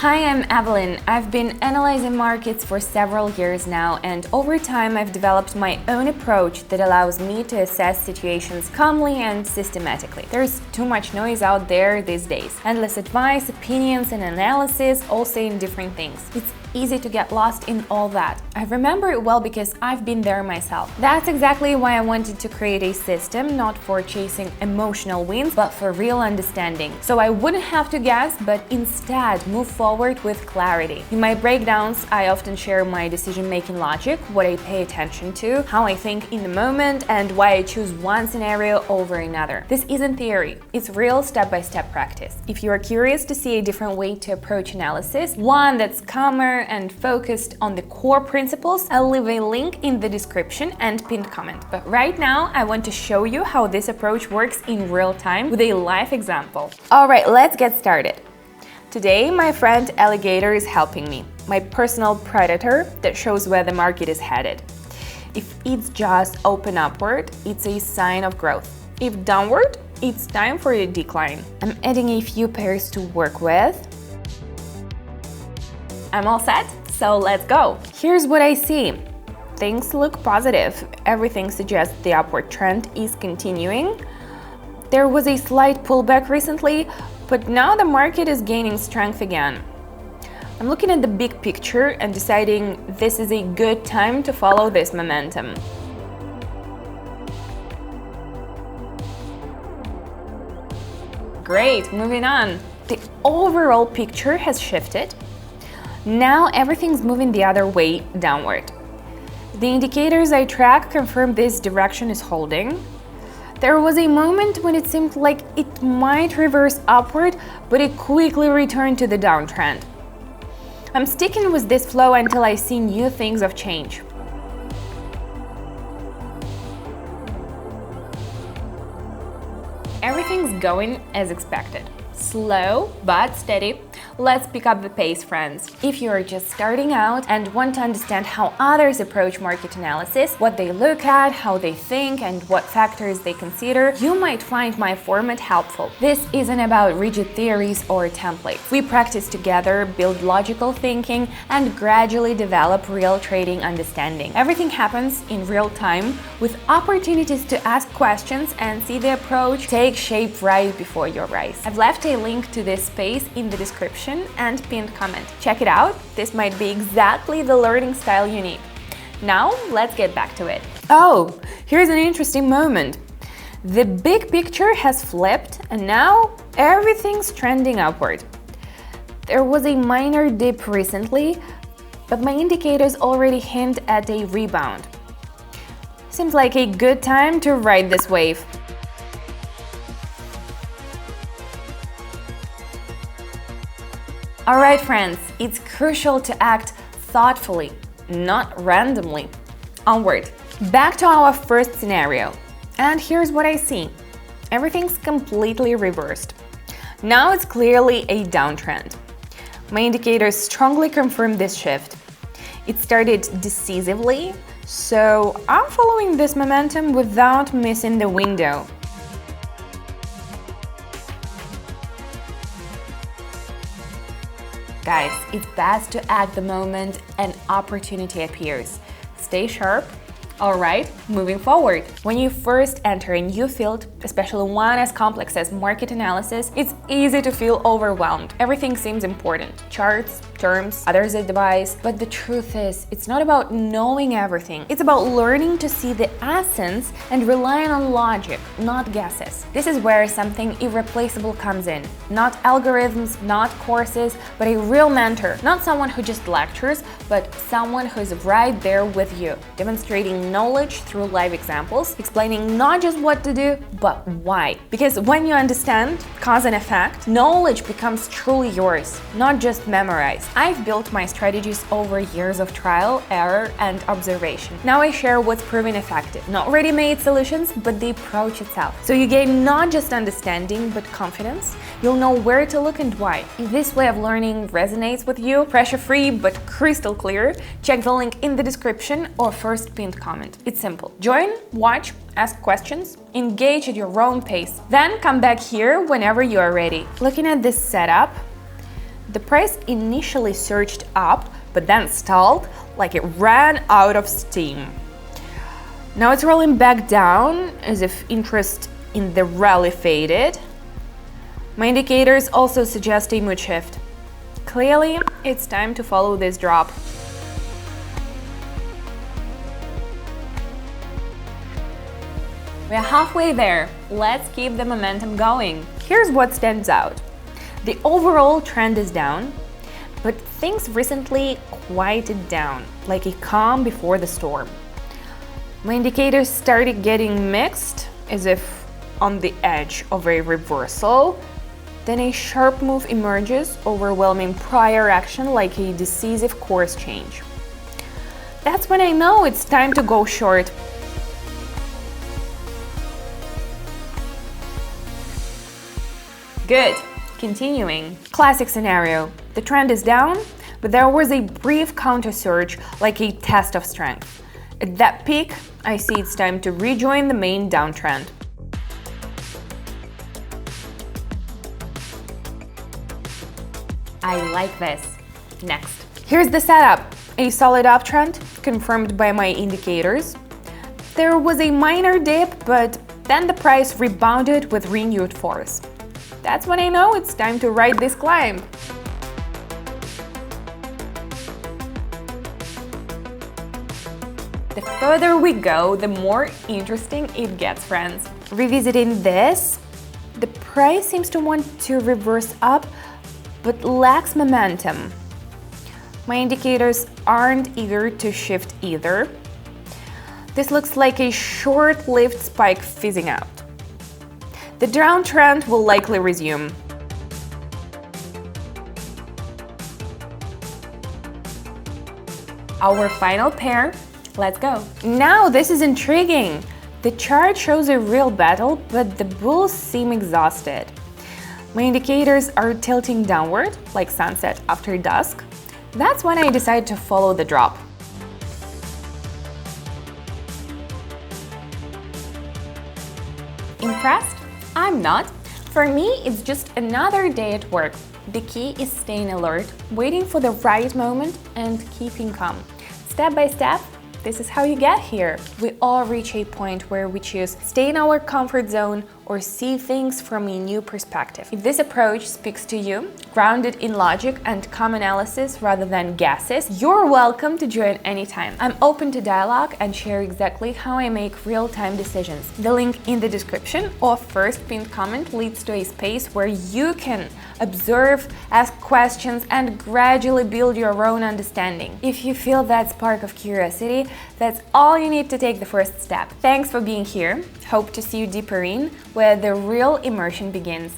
Hi, I'm Evelyn. I've been analyzing markets for several years now, and over time I've developed my own approach that allows me to assess situations calmly and systematically. There's too much noise out there these days. Endless advice, opinions, and analysis, all saying different things. It's easy to get lost in all that. I remember it well because I've been there myself. That's exactly why I wanted to create a system not for chasing emotional wins, but for real understanding. So I wouldn't have to guess, but instead move forward with clarity. In my breakdowns, I often share my decision-making logic, what I pay attention to, how I think in the moment, and why I choose one scenario over another. This isn't theory, it's real step-by-step practice. If you are curious to see a different way to approach analysis, one that's calmer and focused on the core principles, I'll leave a link in the description and pinned comment. But right now, I want to show you how this approach works in real time with a live example. Alright, let's get started. Today, my friend Alligator is helping me, my personal predator that shows where the market is headed. If it's just open upward, it's a sign of growth. If downward, it's time for a decline. I'm adding a few pairs to work with. I'm all set, so let's go. Here's what I see. Things look positive. Everything suggests the upward trend is continuing. There was a slight pullback recently, but now the market is gaining strength again. I'm looking at the big picture and deciding this is a good time to follow this momentum. Great, moving on. The overall picture has shifted. Now everything's moving the other way, downward. The indicators I track confirm this direction is holding. There was a moment when it seemed like it might reverse upward, but it quickly returned to the downtrend. I'm sticking with this flow until I see new things of change. Everything's going as expected. Slow but steady. Let's pick up the pace, friends. If you're just starting out and want to understand how others approach market analysis, what they look at, how they think, and what factors they consider, you might find my format helpful. This isn't about rigid theories or templates. We practice together, build logical thinking, and gradually develop real trading understanding. Everything happens in real time, with opportunities to ask questions and see the approach take shape right before your eyes. I've left a link to this space in the description and pinned comment. Check it out, this might be exactly the learning style you need. Now, let's get back to it. Oh, here's an interesting moment. The big picture has flipped and now everything's trending upward. There was a minor dip recently, but my indicators already hint at a rebound. Seems like a good time to ride this wave. Alright friends, it's crucial to act thoughtfully, not randomly. Onward. Back to our first scenario. And here's what I see. Everything's completely reversed. Now it's clearly a downtrend. My indicators strongly confirm this shift. It started decisively, so I'm following this momentum without missing the window. Guys, it's best to act the moment an opportunity appears. Stay sharp. Alright, moving forward. When you first enter a new field, especially one as complex as market analysis, it's easy to feel overwhelmed. Everything seems important. Charts, terms, others' advice. But the truth is, it's not about knowing everything. It's about learning to see the essence and relying on logic, not guesses. This is where something irreplaceable comes in. Not algorithms, not courses, but a real mentor. Not someone who just lectures, but someone who's right there with you, demonstrating knowledge through live examples, explaining not just what to do, but why. Because when you understand cause and effect, knowledge becomes truly yours, not just memorized. I've built my strategies over years of trial, error, and observation. Now I share what's proven effective. Not ready-made solutions, but the approach itself. So you gain not just understanding, but confidence. You'll know where to look and why. If this way of learning resonates with you, pressure-free but crystal clear, check the link in the description or first pinned comment. It's simple. Join, watch, ask questions, engage at your own pace. Then come back here whenever you are ready. Looking at this setup, The price initially surged up, but then stalled like it ran out of steam. Now it's rolling back down as if interest in the rally faded. My indicators also suggest a mood shift. Clearly, it's time to follow this drop. We're halfway there. Let's keep the momentum going. Here's what stands out. The overall trend is down, but things recently quieted down, like a calm before the storm. My indicators started getting mixed, as if on the edge of a reversal. Then a sharp move emerges, overwhelming prior action like a decisive course change. That's when I know it's time to go short. Good. Continuing. Classic scenario. The trend is down, but there was a brief counter surge, like a test of strength. At that peak, I see it's time to rejoin the main downtrend. I like this. Next. Here's the setup. A solid uptrend, confirmed by my indicators. There was a minor dip, but then the price rebounded with renewed force. That's when I know it's time to ride this climb. The further we go, the more interesting it gets, friends. Revisiting this, the price seems to want to reverse up, but lacks momentum. My indicators aren't eager to shift either. This looks like a short-lived spike fizzing out. The downtrend will likely resume. Our final pair, let's go. Now this is intriguing. The chart shows a real battle, but the bulls seem exhausted. My indicators are tilting downward, like sunset after dusk. That's when I decide to follow the drop. Impressed? I'm not. For me, it's just another day at work. The key is staying alert, waiting for the right moment, and keeping calm. Step by step, this is how you get here. We all reach a point where we choose stay in our comfort zone or see things from a new perspective. If this approach speaks to you, grounded in logic and calm analysis rather than guesses, you're welcome to join anytime. I'm open to dialogue and share exactly how I make real-time decisions. The link in the description or first pinned comment leads to a space where you can observe, ask questions, and gradually build your own understanding. If you feel that spark of curiosity, that's all you need to take the first step. Thanks for being here. Hope to see you deeper in, where the real immersion begins.